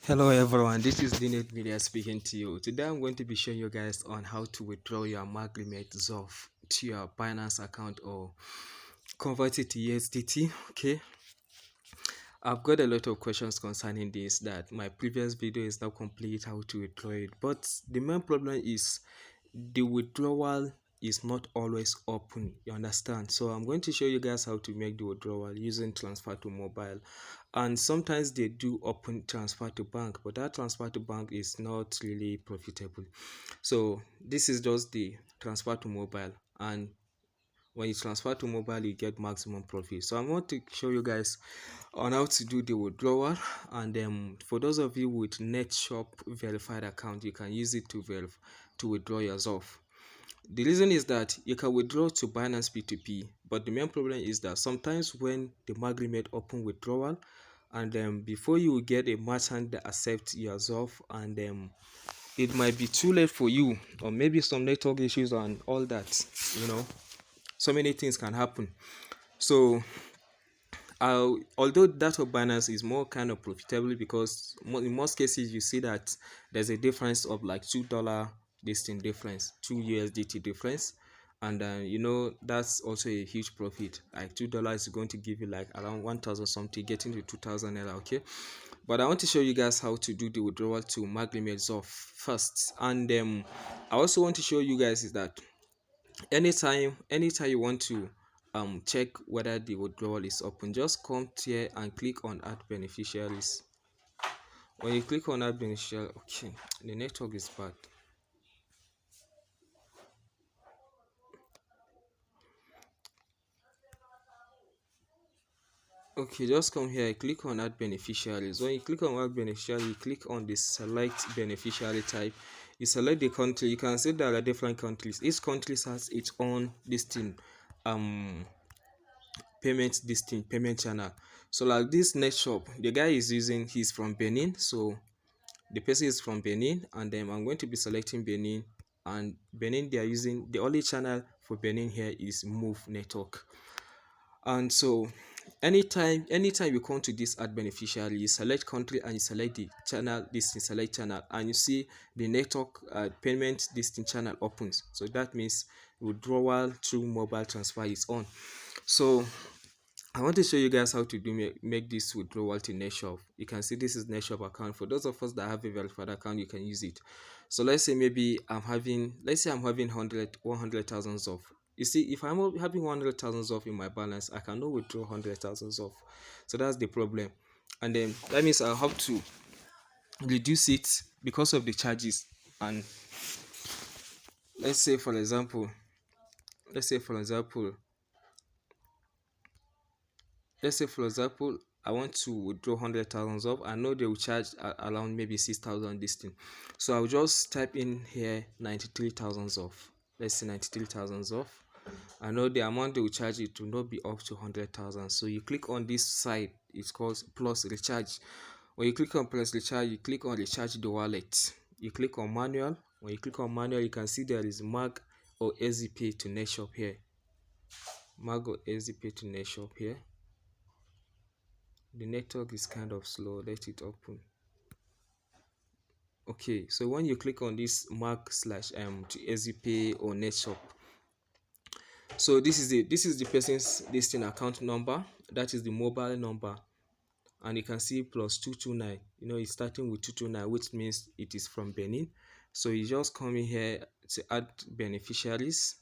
Hello everyone, this is Dinet Media speaking to you. Today I'm going to be showing you guys on how to withdraw your Magremit ZOF to your Binance account or convert it to USDT. Okay, I've got a lot of questions concerning this that my previous video is now complete how to withdraw it, but the main problem is the withdrawal is not always open, you understand. So I'm going to show you guys how to make the withdrawal using transfer to mobile, and sometimes they do open transfer to bank, but that transfer to bank is not really profitable. So this is just the transfer to mobile, and when you transfer to mobile you get maximum profit. So I want to show you guys on how to do the withdrawal, and for those of you with NetShop verified account, you can use it to withdraw yourself. The reason is that you can withdraw to Binance P2P, but the main problem is that sometimes when the Magremit open withdrawal, and before you get a merchant that accepts yourself, and it might be too late for you, or maybe some network issues and all that, so many things can happen. So although that of Binance is more kind of profitable, because in most cases you see that there's a difference of like $2 distinct difference, 2 USDT difference, and that's also a huge profit. Like $2 is going to give you like around 1,000 something, getting to 2,000 naira. Okay, but I want to show you guys how to do the withdrawal to Magremit ZOF first, and I also want to show you guys is that anytime you want to check whether the withdrawal is open, just come here and click on add beneficiaries. When you click on add beneficiary, okay, the network is bad. Okay, just come here, click on add beneficiaries. When you click on add beneficiary, you click on the select beneficiary type. You select the country. You can see there are different countries. Each country has its own distinct payment channel. So like this next shop, the guy is using, he's from Benin, so the person is from Benin, and then I'm going to be selecting Benin, and Benin, they are using the only channel for Benin here is Move Network. And so anytime you come to this add beneficiary, you select country and you select the channel, this is select channel, and you see the network payment distinct channel opens. So that means withdrawal through mobile transfer is on. So I want to show you guys how to make this withdrawal to NetShop. You can see this is NetShop account. For those of us that have a verified account, you can use it. So let's say maybe I'm having 100,000 of. You see, if I'm having 100,000 of in my balance, I cannot withdraw 100,000 of. So that's the problem. And then that means I'll have to reduce it because of the charges. And let's say for example, let's say for example I want to withdraw 100,000 off. I know they will charge around maybe 6,000 this thing, so I'll just type in here 93,000 off. Let's say 93,000 off. I know the amount they will charge it will not be up to 100,000. So you click on this side, it's called plus recharge. When you click on plus recharge, you click on recharge the wallet. You click on manual. When you click on manual, you can see there is Mag or Ezipay to NetShop here. Mag or Ezipay to NetShop here. The network is kind of slow, let it open. Okay, so when you click on this mark slash to Ezipay or NetShop, so this is the person's listing account number, that is the mobile number, and you can see plus 229. It's starting with 229, which means it is from Benin. So you just come in here to add beneficiaries.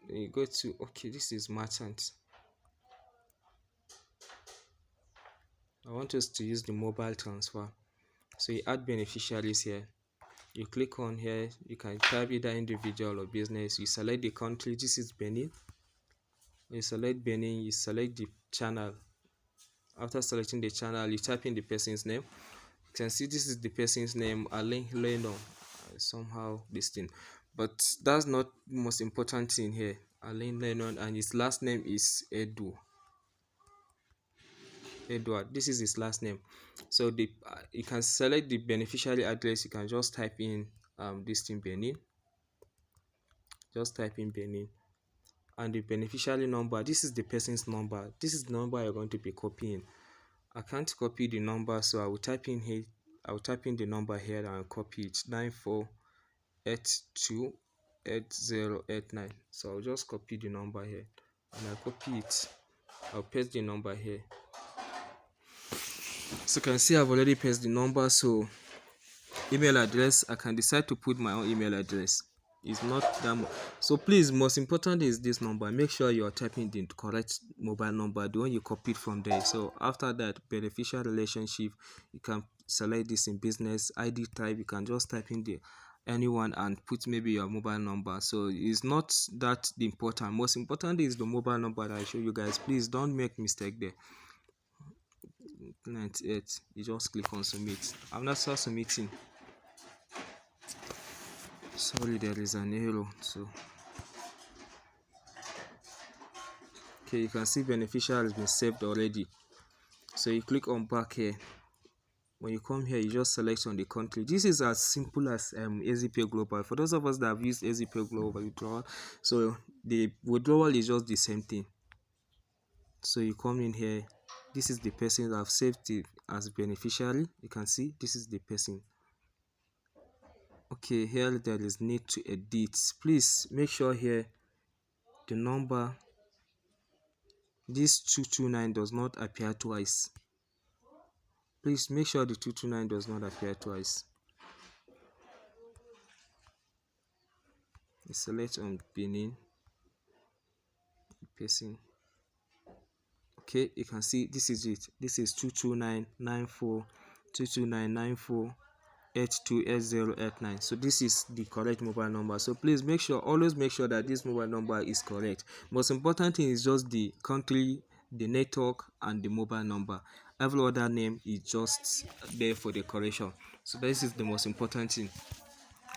Then you go to, okay, this is merchant. I want us to use the mobile transfer. So you add beneficiaries here. You click on here, you can type either individual or business. You select the country, this is Benin. You select Benin, you select the channel. After selecting the channel, you type in the person's name. You can see this is the person's name, Alain Leno. Somehow this thing, but that's not the most important thing here. Alain Lennon, and his last name is Edward. This is his last name. So you can select the beneficiary address. You can just type in this thing Benin. Just type in Benin, and the beneficiary number. This is the person's number. This is the number you're going to be copying, I can't copy the number, so I will type in here. I will type in the number here and copy it, 94828089. So I'll just copy the number here and I copy it. I'll paste the number here. So you can see I've already pasted the number. So email address, I can decide to put my own email address. It's not that much. So please, most important is this number. Make sure you are typing the correct mobile number, the one you copied from there. So after that, beneficial relationship, you can select this in business ID type. You can just type in the anyone and put maybe your mobile number. So it's not that important. Most important is the mobile number that I show you guys. Please don't make mistake there. 98. You just click on submit. I'm not submitting. Sorry, there is an error. So okay, you can see beneficiary has been saved already. So you click on back here. When you come here, you just select on the country. This is as simple as Ezipay Global. For those of us that have used Ezipay Global Withdrawal, so the withdrawal is just the same thing. So you come in here. This is the person that I've saved it as beneficiary. You can see this is the person. Okay, here there is need to edit. Please make sure here the number, this 229 does not appear twice. Please make sure the 229 does not appear twice. Select on Benin person. Okay, you can see this is it. This is 22994 So this is the correct mobile number. So please make sure, always make sure that this mobile number is correct. Most important thing is just the country, the network, and the mobile number. Every other name is just there for the correction. So this is the most important thing.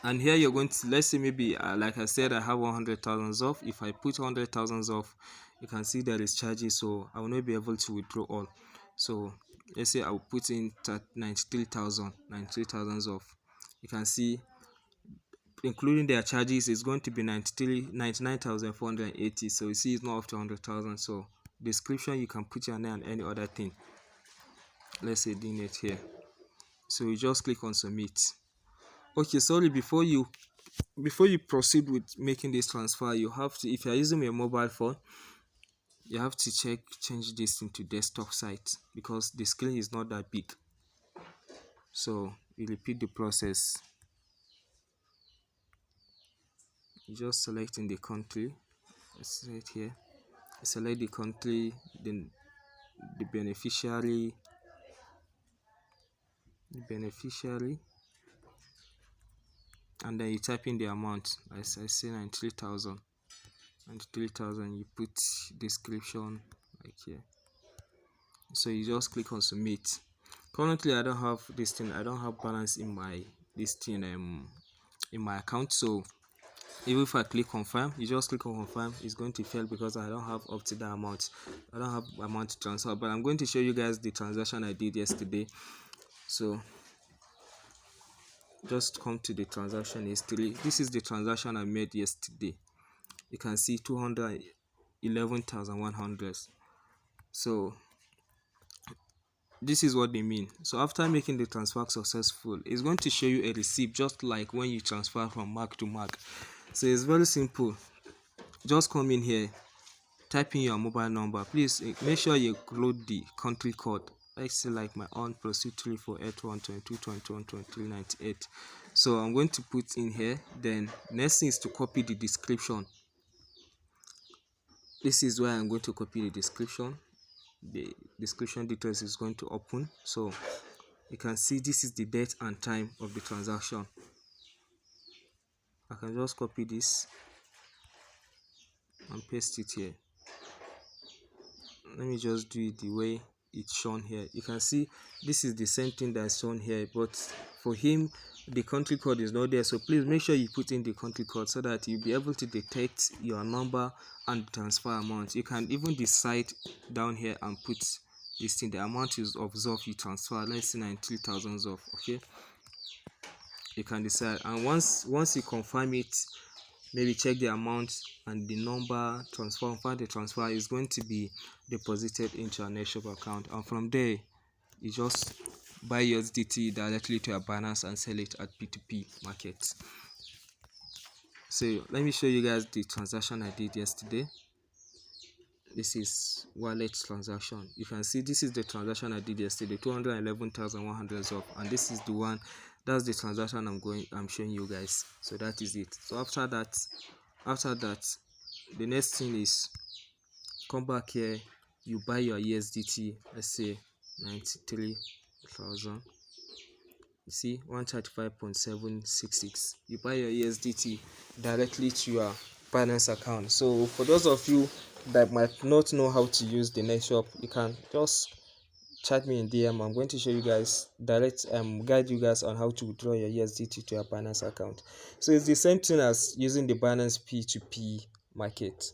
And here you're going to, let's say maybe like I said, I have 100,000 off. If I put 100,000 off, you can see there is charges, so I will not be able to withdraw all. So let's say I will put in 93,000 off. You can see including their charges is going to be 99,480. So you see it's not up to 100,000. So description, you can put your name and any other thing. Let's say DNet here. So you just click on submit. Okay, sorry, before you proceed with making this transfer, you have to, if you are using your mobile phone, you have to change this into desktop site because the screen is not that big. So you repeat the process. You just select in the country. Select here. Select the country, then the beneficiary. And then you type in the amount. As I say, 93,000. And 3,000, you put description like here. So you just click on submit. Currently I don't have this thing, I don't have balance in my in my account. So even if I click confirm, you just click on confirm, it's going to fail because I don't have up to that amount. I don't have amount to transfer, but I'm going to show you guys the transaction I did yesterday. So just come to the transaction history. This is the transaction I made yesterday. You can see 211,100. So this is what they mean. So after making the transfer successful, it's going to show you a receipt, just like when you transfer from Mac to Mac. So it's very simple. Just come in here, type in your mobile number. Please make sure you include the country code. Let's say like my own +2348122212398. So I'm going to put in here. Then next thing is to copy the description. This is where I'm going to copy the description. The description details is going to open. So you can see this is the date and time of the transaction. I can just copy this and paste it here. Let me just do it the way it's shown here. You can see this is the same thing that's shown here, but for him the country code is not there. So please make sure you put in the country code so that you'll be able to detect your number and transfer amount. You can even decide down here and put this thing, the amount is of ZOF you transfer. Let's say 93,000 ZOF. Okay, you can decide, and once you confirm it, maybe check the amount and the number, transfer, find the transfer is going to be deposited into your Neshop account, and from there You just buy USDT directly to your Binance and sell it at P2P market. So let me show you guys the transaction I did yesterday. This is wallet transaction. You can see this is the transaction I did yesterday, 211,100 of, and this is the one. That's the transaction I'm showing you guys. So that is it. So after that, the next thing is come back here. You buy your USDT. Let's say 93,000. You see 135.766. You buy your USDT directly to your Binance account. So for those of you that might not know how to use the net shop, you can just chat me in DM. I'm going to show you guys guide you guys on how to withdraw your USDT to your Binance account. So it's the same thing as using the Binance P2P market.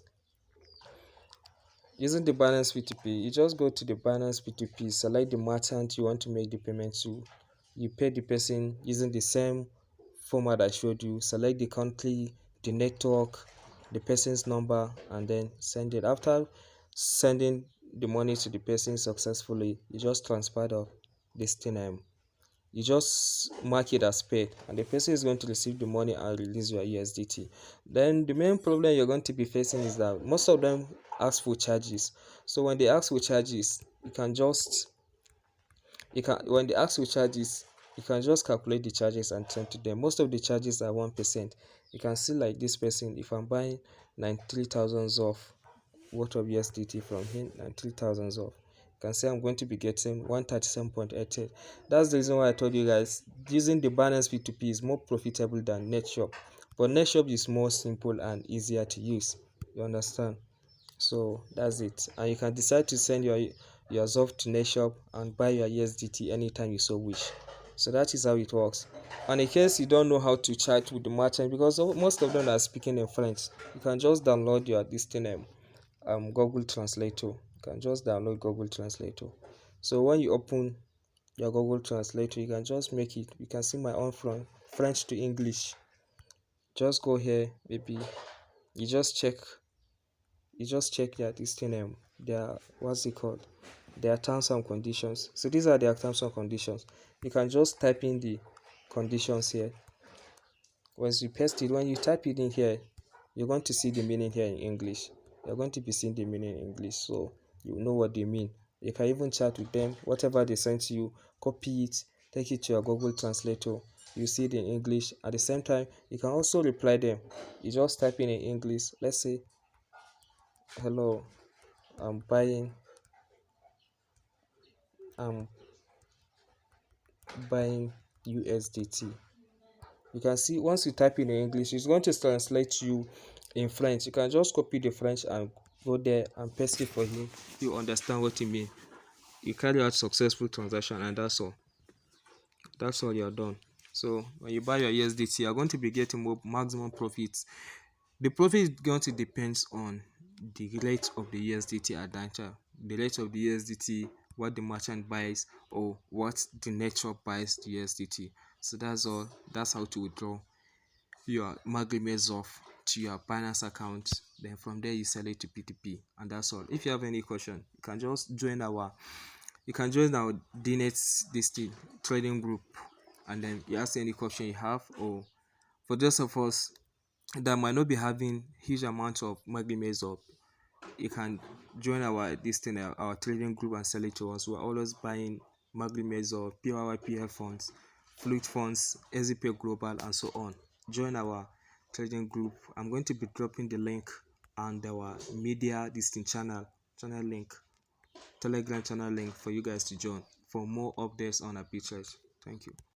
Using the Binance P2P, you just go to the Binance P2P, select the merchant you want to make the payment to. You pay the person using the same format I showed you. Select the country, the network, the person's number, and then send it. After sending the money to the person successfully, you just transfer this thing. You just mark it as paid, and the person is going to receive the money and release your USDT. Then the main problem you're going to be facing is that most of them ask for charges. So when they ask for charges, when they ask for charges, you can just calculate the charges and send to them. Most of the charges are 1%. You can see like this person, if I'm buying 93,000 of worth of USDT from him, 93,000 of, you can say I'm going to be getting 137.88. That's the reason why I told you guys using the Binance P2P is more profitable than NetShop. But NetShop is more simple and easier to use. You understand? So that's it. And you can decide to send your ZOF to NetShop and buy your USDT anytime you so wish. So that is how it works. And in case you don't know how to chat with the merchant, because most of them are speaking in French, you can just download your Google Translator. You can just download Google Translator. So when you open your Google Translator, you can just make it. You can see my own from French to English. Just go here, maybe you just check that this thing their what's it called, their terms and conditions. So these are their terms and conditions. You can just type in the conditions here. Once you paste it, when you type it in here, you're going to see the meaning here in English. You're going to be seeing the meaning in English, so you know what they mean. You can even chat with them. Whatever they send to you, copy it, take it to your Google Translator. You see it in English. At the same time, you can also reply them. You just type in English. Let's say, hello, I'm buying USDT. You can see once you type in English, it's going to translate to you in French. You can just copy the French and go there and paste it for him. You understand what he means. You carry out successful transaction, and that's all. That's all you're done. So when you buy your USDT, you're going to be getting more maximum profits. The profit is going to depend on the rate of the USDT at that time. The rate of the USDT, what the merchant buys, or what the network buys the USDT. So that's all. That's how to withdraw your Magremit off to your Binance account. Then from there you sell it to P2P, and that's all. If you have any question, you can just join our DNet trading group, and then you ask any question you have. Or for those of us that might not be having huge amounts of Magremit up, you can join our trading group and sell it to us. We're always buying Magremit or PYPF funds, Fluid funds, Ezipay Global, and so on. Join our trading group. I'm going to be dropping the link and our media channel link, Telegram channel link for you guys to join for more updates on Arbitrage. Thank you.